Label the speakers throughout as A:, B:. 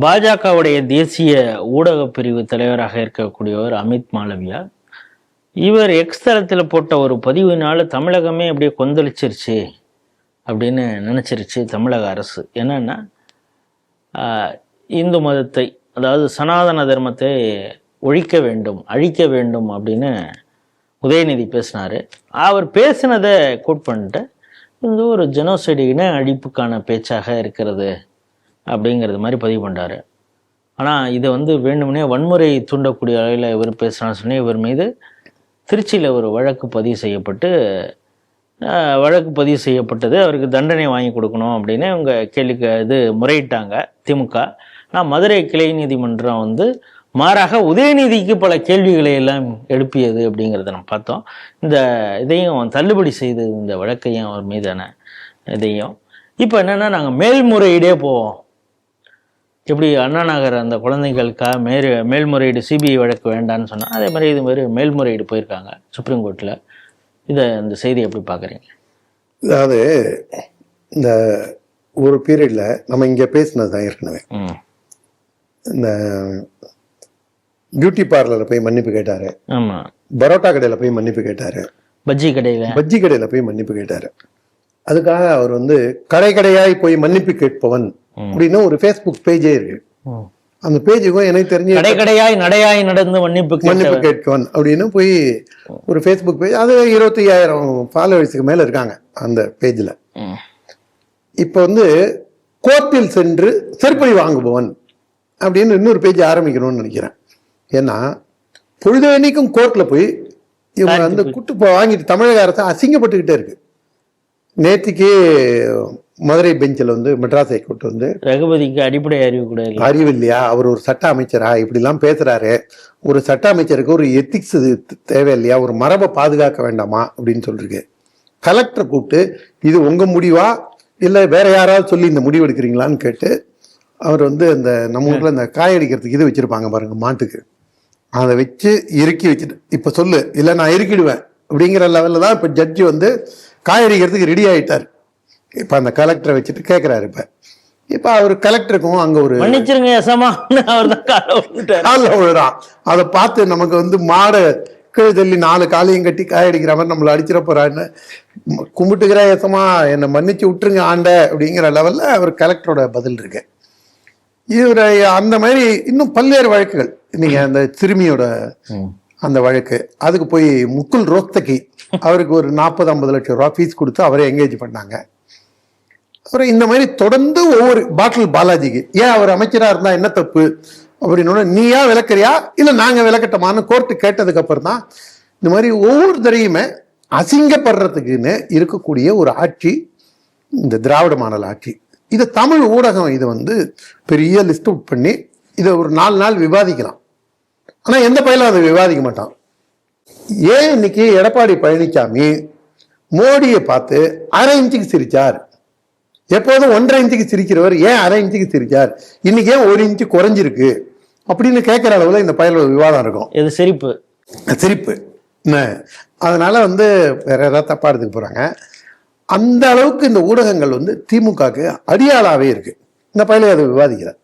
A: பாஜகவுடைய தேசிய ஊடக பிரிவு தலைவராக இருக்கக்கூடியவர் அமித் மாளவியா. இவர் எக்ஸ் தளத்தில் போட்ட ஒரு பதிவுனால தமிழகமே அப்படியே கொந்தளிச்சிருச்சு அப்படின்னு நினச்சிருச்சு தமிழக அரசு. என்னன்னா, இந்து மதத்தை, அதாவது சனாதன தர்மத்தை ஒழிக்க வேண்டும், அழிக்க வேண்டும் அப்படின்னு உதயநிதி பேசினார். அவர் பேசினதை கோட் பண்ணிட்டு இது ஒரு ஜெனோசைடு, இன அழிப்புக்கான பேச்சாக இருக்கிறது அப்படிங்கிறது மாதிரி பதிவு பண்ணுறாரு. ஆனால் இதை வேணும்னே வன்முறை தூண்டக்கூடிய அளவில் இவர் பேசுகிறான்னு சொன்னே இவர் மீது திருச்சியில் ஒரு வழக்கு பதிவு செய்யப்பட்டது. அவருக்கு தண்டனை வாங்கி கொடுக்கணும் அப்படின்னு இவங்க முறையிட்டாங்க திமுக. ஆனால் மதுரை கிளை நீதிமன்றம் மாறாக உதயநிதிக்கு பல கேள்விகளை எல்லாம் எழுப்பியது அப்படிங்கிறத நம்ம பார்த்தோம். இதையும் தள்ளுபடி செய்து இந்த வழக்கையும் அவர் மீதான இதையும் இப்போ என்னென்னா, நாங்கள் மேல்முறையீடே போவோம். எப்படி அண்ணா நகர் அந்த குழந்தைகளுக்காக மேல்முறையீடு சிபிஐ வழக்கு வேண்டான்னு சொன்னால், அதே மாதிரி இது மாதிரி மேல்முறையீடு போயிருக்காங்க சுப்ரீம் கோர்ட்டில். இந்த செய்தி எப்படி பார்க்குறீங்க?
B: அதாவது இந்த ஒரு பீரியடில் நம்ம இங்கே பேசினது தான் ஏற்கனவே. இந்த பியூட்டி பார்லரில் போய் மன்னிப்பு கேட்டார்.
A: ஆமாம்.
B: பரோட்டா கடையில் போய் மன்னிப்பு கேட்டார்.
A: பஜ்ஜி கடையில்
B: போய் மன்னிப்பு கேட்டார். அதுக்காக அவர் கடையாய் போய் மன்னிப்பு கேட்பவன் அப்படின்னு ஒரு ஃபேஸ்புக் பேஜே இருக்கு. அந்த பேஜுக்கும் எனக்கு தெரிஞ்சு
A: கடையாய் நடையாய் நடந்து மன்னிப்பு
B: கேட்கவன் அப்படின்னு போய் ஒரு ஃபேஸ்புக் பேஜ், அது 25,000 ஃபாலோவர்ஸுக்கு மேல இருக்காங்க அந்த பேஜ்ல. இப்ப கோர்ட்டில் சென்று செருப்படி வாங்குபவன் அப்படின்னு இன்னொரு பேஜ் ஆரம்பிக்கணும்னு நினைக்கிறேன். ஏன்னா பொழுதேனிக்கும் கோர்ட்ல போய் இவங்க குட்டு வாங்கிட்டு தமிழக அரசு அசிங்கப்பட்டுக்கிட்டே இருக்கு. நேற்றுக்கே மதுரை பெஞ்சில் மெட்ராஸ் ஹைகோர்ட்
A: ரகுபதிக்கு அடிப்படை
B: அறிவு இல்லையா, அவர் ஒரு சட்ட அமைச்சரா இப்படிலாம் பேசுறாரு, ஒரு சட்ட அமைச்சருக்கு ஒரு எத்திக்ஸ் தேவை இல்லையா, ஒரு மரபை பாதுகாக்க வேண்டாமா அப்படின்னு சொல்லிருக்கு. கலெக்டரை கூப்பிட்டு இது உங்க முடிவா இல்லை வேற யாராவது சொல்லி இந்த முடிவு எடுக்கிறீங்களான்னு கேட்டு அவர் அந்த நம்ம ஊர்ல இந்த காயடிக்கிறதுக்கு இது வச்சிருப்பாங்க பாருங்க மாட்டுக்கு, அதை வச்சு இறுக்கி வச்சுட்டு இப்ப சொல்லு இல்லை நான் இறுக்கிடுவேன் அப்படிங்கிற லெவலில் தான் இப்போ ஜட்ஜி காயடிக்கிறதுக்கு ரெடி ஆயிட்டார். இப்ப அந்த கலெக்டரை வச்சுட்டு கேட்கிறாரு. இப்ப அவர் கலெக்டருக்கும் அங்க ஒரு விழுறான். அதை பார்த்து நமக்கு மாடை கீழே தள்ளி 4 காலையும் கட்டி காயடிக்கிற மாதிரி நம்மளை அடிச்சிட போறான்னு கும்பிட்டுக்கிற எசமா என்னை மன்னிச்சு விட்டுருங்க ஆண்ட அப்படிங்கிற லெவல்ல அவர் கலெக்டரோட பதில் இருக்கு. இவரை அந்த மாதிரி இன்னும் பல்வேறு வழக்குகள், நீங்க அந்த சிறுமியோட அந்த வழக்கு, அதுக்கு போய் முகுல் ரோஸ்தகி அவருக்கு ஒரு 40-50 லட்சம் ரூபா ஃபீஸ் கொடுத்து அவரை என்கேஜ் பண்ணாங்க. அப்புறம் இந்த மாதிரி தொடர்ந்து ஒவ்வொரு பாட்டில் பாலாஜிக்கு ஏன் அவர் அமைச்சரா இருந்தா என்ன தப்பு அப்படின்னு நீயா விளக்குறியா இல்ல நாங்க விளக்கட்டமான்னு கோர்ட்டு கேட்டதுக்கு அப்புறம் தான் இந்த மாதிரி ஒவ்வொரு தரையுமே அசிங்கப்படுறதுக்குன்னு இருக்கக்கூடிய ஒரு ஆட்சி இந்த திராவிட மாடல் ஆட்சி. இதை தமிழ் ஊடகம் இதை பெரிய லிஸ்ட் அவுட் பண்ணி இதை ஒரு 4 நாள் விவாதிக்கலாம். ஆனா எந்த பயிலும் அதை விவாதிக்க மாட்டான். ஏன் இன்னைக்கு எடப்பாடி பழனிசாமி மோடியை பார்த்து 1/2 இன்ச்சுக்கு சிரிச்சார், எப்போதும் 1.5 இன்ச்சுக்கு சிரிக்கிறவர் ஏன் 1/2 இன்ச்சுக்கு சிரிச்சார், இன்னைக்கு ஏன் 1 இன்ச்சு குறைஞ்சிருக்கு அப்படின்னு கேட்கிற அளவுல இந்த பயில விவாதம் இருக்கும்.
A: இது சிரிப்பு.
B: அதனால வேற ஏதாவது தப்பா எடுத்துக்க போறாங்க. அந்த அளவுக்கு இந்த ஊடகங்கள் திமுகக்கு அடியாளாவே இருக்கு. இந்த பயில அதை விவாதிக்கிறார்.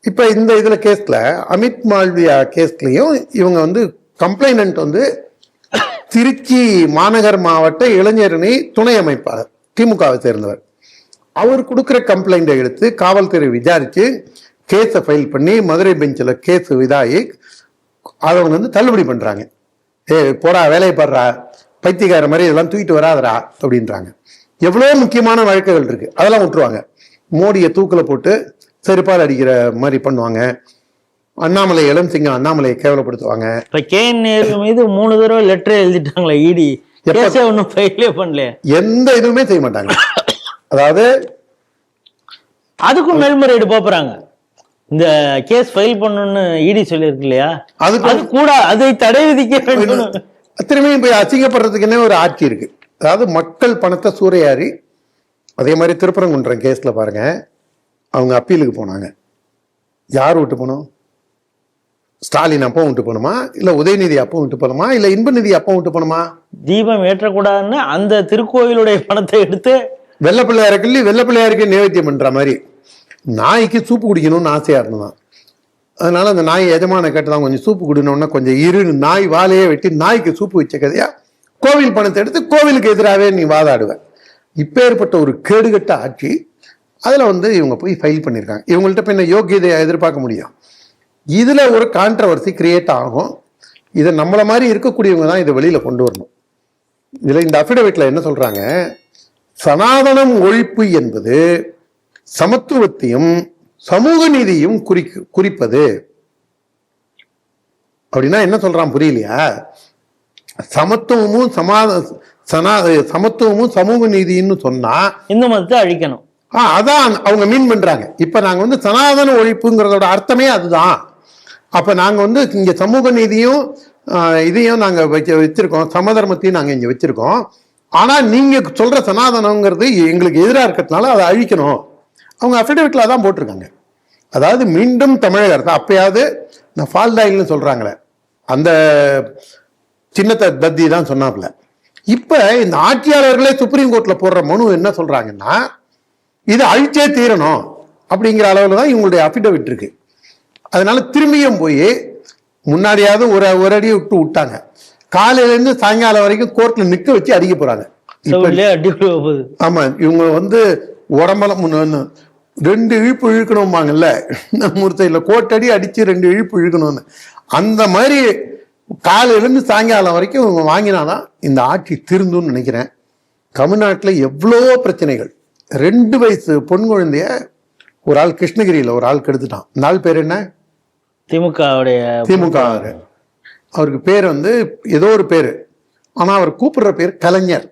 B: இப்ப இந்த இதுல கேஸ்ல அமித் மால்வியா கேஸ்லயும் இவங்க கம்ப்ளைனன்ட் திருச்சி மாநகர் மாவட்ட இளைஞரணி துணை அமைப்பாளர் திமுகவை சேர்ந்தவர். அவர் கொடுக்குற கம்ப்ளைண்டை எடுத்து காவல்துறை விசாரிச்சு கேஸை ஃபைல் பண்ணி மதுரை பெஞ்சில் கேஸ் இதாகி அதை தள்ளுபடி பண்றாங்க. போடா வேலையை பாடுறா, பைத்தியக்கார மாதிரி இதெல்லாம் தூக்கிட்டு வராதரா அப்படின்றாங்க. எவ்வளோ முக்கியமான வழக்குகள் இருக்கு, அதெல்லாம் விட்டுருவாங்க. மோடியை தூக்கில போட்டு செருப்பால் அடிக்கிற மாதிரி பண்ணுவாங்க. அண்ணாமலை இளம்சிங்கம் அண்ணாமலையை கேவலப்படுத்துவாங்க.
A: மீது 3 தடவை லெட்டர் எழுதிட்டாங்களே இடி, ஒன்னும் ஃபைலே பண்ணல, எந்த
B: இதுவுமே செய்ய மாட்டாங்க. அதாவது
A: அதுக்கும் மேல்முறையீடு போறாங்க. இந்த கேஸ் ஃபைல் பண்ணணும்னு இடி சொல்லியிருக்கு இல்லையா, அது கூட அதை தடை விதிக்க வேண்டும்.
B: திரும்பியும் போய் அசிங்கப்படுறதுக்குன்னே ஒரு ஆட்சி இருக்கு. அதாவது மக்கள் பணத்தை சூறையாடி, அதே மாதிரி திருப்பரங்குன்றம் கேஸ்ல பாருங்க, அவங்க அப்பீலுக்கு போனாங்க. யார் விட்டு போனோம்? ஸ்டாலின் அப்பவும் விட்டு போனோமா, இல்ல உதயநிதி அப்பவும் விட்டு போனோமா, இல்ல இன்பநிதி அப்பவும் விட்டு போனோமா?
A: தீபம் ஏற்றக்கூடாதுன்னு அந்த திருக்கோயிலுடைய பணத்தை எடுத்து
B: வெள்ளப்பிள்ளையாருக்கு நிவேத்தியம் பண்ற மாதிரி நாய்க்கு சூப்பு குடிக்கணும்னு ஆசையாக இருந்ததான். அதனால அந்த நாய் எஜமான கேட்டதான் கொஞ்சம் சூப்பு குடிக்கணும்னா கொஞ்சம் நாய் வாழையே வெட்டி நாய்க்கு சூப்பு வச்ச கதையா கோவில் பணத்தை எடுத்து கோவிலுக்கு எதிராகவே நீ வாதாடுவேன். இப்பேற்பட்ட ஒரு கேடுகட்ட ஆட்சி அதில் வந்து இவங்க போய் ஃபைல் பண்ணியிருக்காங்க. இவங்கள்ட்ட போய் என்ன யோகியதையை எதிர்பார்க்க முடியும்? இதில் ஒரு கான்ட்ரவர்சி கிரியேட் ஆகும். இதை நம்மளை மாதிரி இருக்கக்கூடியவங்க தான் இதை வெளியில் கொண்டு வரணும். இதில் இந்த அஃபிடவிட்டில் என்ன சொல்கிறாங்க, சனாதனம் ஒழிப்பு என்பது சமத்துவத்தையும் சமூக நீதியும் குறிப்பது. அப்படின்னா என்ன சொல்றான் புரியலையா? சமத்துவமும் சமத்துவமும் சமூக நீதினு சொன்னா
A: இந்து மதத்தை அழிக்கணும்.
B: அதான் அவங்க மீன் பண்றாங்க. இப்ப நாங்க வந்து சனாதன ஒழிப்புங்கிறதோட அர்த்தமே அதுதான். அப்ப நாங்க வந்து இங்க சமூக நீதியும் இதையும் நாங்க வச்சிருக்கோம், சமதர்மத்தையும் நாங்க இங்க வச்சிருக்கோம். ஆனா நீங்க சொல்ற சனாதனங்கிறது எங்களுக்கு எதிராக இருக்கிறதுனால அதை அழிக்கணும். அவங்க அஃபிடவிட்ல தான் போட்டிருக்காங்க. அதாவது மீண்டும் தமிழக அரசு அப்பயாவது இந்த ஃபால்டாயில்னு சொல்றாங்களே அந்த சின்னத்தை தத்தி தான் சொன்னாப்ல. இப்ப இந்த ஆட்சியாளர்களே சுப்ரீம் கோர்ட்ல போடுற மனு என்ன சொல்றாங்கன்னா இதை அழிச்சே தீரணும் அப்படிங்கிற அளவுல தான் இவங்களுடைய அஃபிடவிட் இருக்கு. அதனால திரும்பியும் போய் முன்னாடியாவது ஒரு அடி விட்டாங்க. காலையில இருந்து சாயங்காலம் வரைக்கும் கோர்ட்ல நிக்க வச்சு அடிக்க போறாங்க. ஆமா, இவங்க வந்து உடம்பெல்லாம் 2 இழுப்பு இழுக்கணும்பாங்கல்ல மூர்த்தையில கோட்டடி அடிச்சு 2 இழுப்பு இழுக்கணும்னு, அந்த மாதிரி காலையிலேருந்து சாயங்காலம் வரைக்கும் இவங்க வாங்கினாதான் இந்த ஆட்சி திருந்தும்னு நினைக்கிறேன். தமிழ்நாட்டில் எவ்வளோ பிரச்சனைகள். 2 வயசு பொன் குழந்தைய ஒரு ஆள் கிருஷ்ணகிரியில் ஒரு ஆள் கெடுத்துட்டான். இந்த ஆள் பேர் என்ன? திமுக. அவருக்கு பேர் வந்து ஏதோ ஒரு பேரு, ஆனா அவர் கூப்பிடுற பேர் கலைஞர்.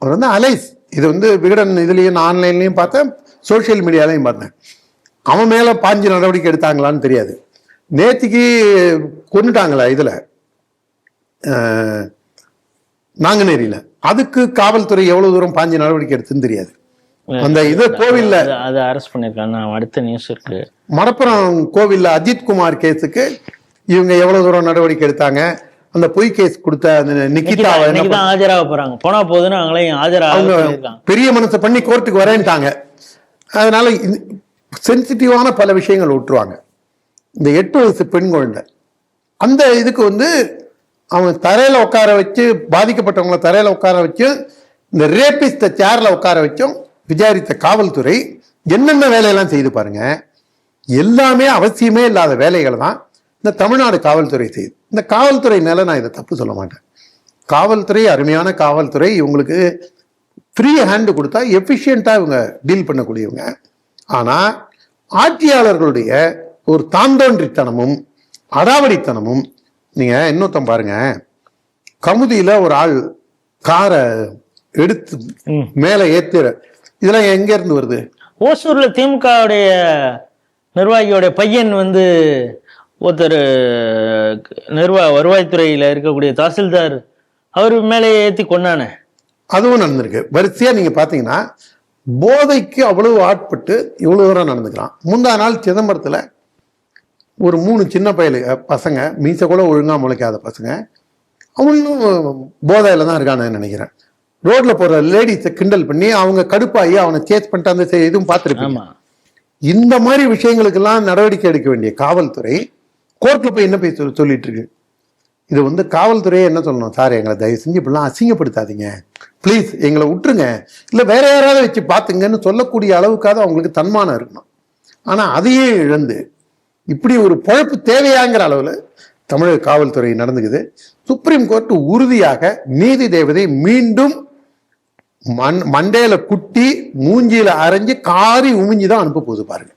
B: அவர் வந்து அலைஸ். இது வந்து விகடன் இதுலயும் ஆன்லைன்லயும் பார்த்தேன், சோசியல் மீடியாலையும் பார்த்தேன். அவன் மேல 5 நடவடிக்கை எடுத்தாங்களான்னு தெரியாது. நேத்திக்கு கொண்டுட்டாங்களா இதுல நாங்குநேரியில, அதுக்கு காவல்துறை எவ்வளவு தூரம் 5 நடவடிக்கை எடுத்துன்னு தெரியாது. அந்த இது கோவில்ல
A: அதை அரெஸ்ட் பண்ணிருக்காங்க. அடுத்த நியூஸ் இருக்கு.
B: மடப்புறம் கோவில்ல அஜித் குமார் கேஸுக்கு இவங்க எவ்வளவு தூரம் நடவடிக்கை எடுத்தாங்க. அந்த பொய் கேஸ் கொடுத்த நிக்கிதாவை
A: ஆஜராக போறாங்க, போனா போதுன்னு அவங்களையும் ஆஜராக
B: பெரிய மனசை பண்ணி கோர்ட்டுக்கு வரேன்ட்டாங்க. அதனால சென்சிட்டிவான பல விஷயங்கள் விட்டுருவாங்க. இந்த 8 வயசு பெண் குழந்தை அந்த இதுக்கு வந்து அவன் தரையில உட்கார வச்சு, பாதிக்கப்பட்டவங்களை தரையில உட்கார வச்சு, இந்த ரேபிஸ்ட சேர்ல உட்கார வச்சும் விசாரித்த காவல்துறை என்னென்ன வேலையெல்லாம் செய்து பாருங்க. எல்லாமே அவசியமே இல்லாத வேலைகளை தான் இந்த தமிழ்நாடு காவல்துறை செய்யுது. இந்த காவல்துறை மேல நான் இதை தப்பு சொல்ல மாட்டேன். காவல்துறை அருமையான காவல்துறை. இவங்களுக்கு ஃப்ரீ ஹேண்டு கொடுத்தா எஃபிஷியண்டா இவங்க டீல் பண்ணக்கூடியவங்க. ஆனா ஆட்சியாளர்களுடைய ஒரு தாந்தோன்றித்தனமும் அடாவடித்தனமும். நீங்க இன்னொருத்தம் பாருங்க, கமுதியில ஒரு ஆள் காரை எடுத்து மேல ஏத்துற, இதெல்லாம் எங்க இருந்து வருது?
A: ஓசூர்ல திமுகவுடைய நிர்வாகியோட பையன் வந்து ஒருத்தர் வருவாய்த்துறையில இருக்கக்கூடிய தாசில்தார் அவர் மேலே ஏத்தி கொண்டானே,
B: அதுவும் நடந்திருக்கு. வரிசையா நீங்க பாத்தீங்கன்னா போதைக்கு அவ்வளவு ஆட்பட்டு இவ்வளவு தூரம் நடந்துக்கிறான். முந்தா நாள் சிதம்பரத்துல ஒரு 3 சின்ன பசங்க, மீச கூட ஒழுங்கா முளைக்காத பசங்க, அவனும் போதையில தான் இருக்கானு நினைக்கிறேன். ரோட்ல போற லேடிஸை கிண்டல் பண்ணி அவங்க கடுப்பாகி அவனை சேஸ் பண்ணிட்டு அந்த இதுவும் பார்த்துருப்பாங்க. இந்த மாதிரி விஷயங்களுக்கெல்லாம் நடவடிக்கை எடுக்க வேண்டிய காவல்துறை கோர்ட்ல போய் என்ன போய் சொல்லிட்டு இருக்கு. இது வந்து காவல்துறையே என்ன சொல்லணும், சார் எங்களை தயவு செஞ்சு இப்படிலாம் அசிங்கப்படுத்தாதீங்க, பிளீஸ் எங்களை விட்டுருங்க, இல்லை வேற யாராவது வச்சு பார்த்துங்கன்னு சொல்லக்கூடிய அளவுக்காவது அவங்களுக்கு தன்மானம் இருக்கணும். ஆனா அதையே இழந்து இப்படி ஒரு பொழப்பு தேவையாங்கிற அளவில் தமிழக காவல்துறை நடந்துக்குது. சுப்ரீம் கோர்ட் உறுதியாக நீதி தேவதை மீண்டும் மண்டையில குட்டி மூஞ்சியில அரைஞ்சு காரி உமிஞ்சிதான் அனுப்ப போகுது பாருங்க.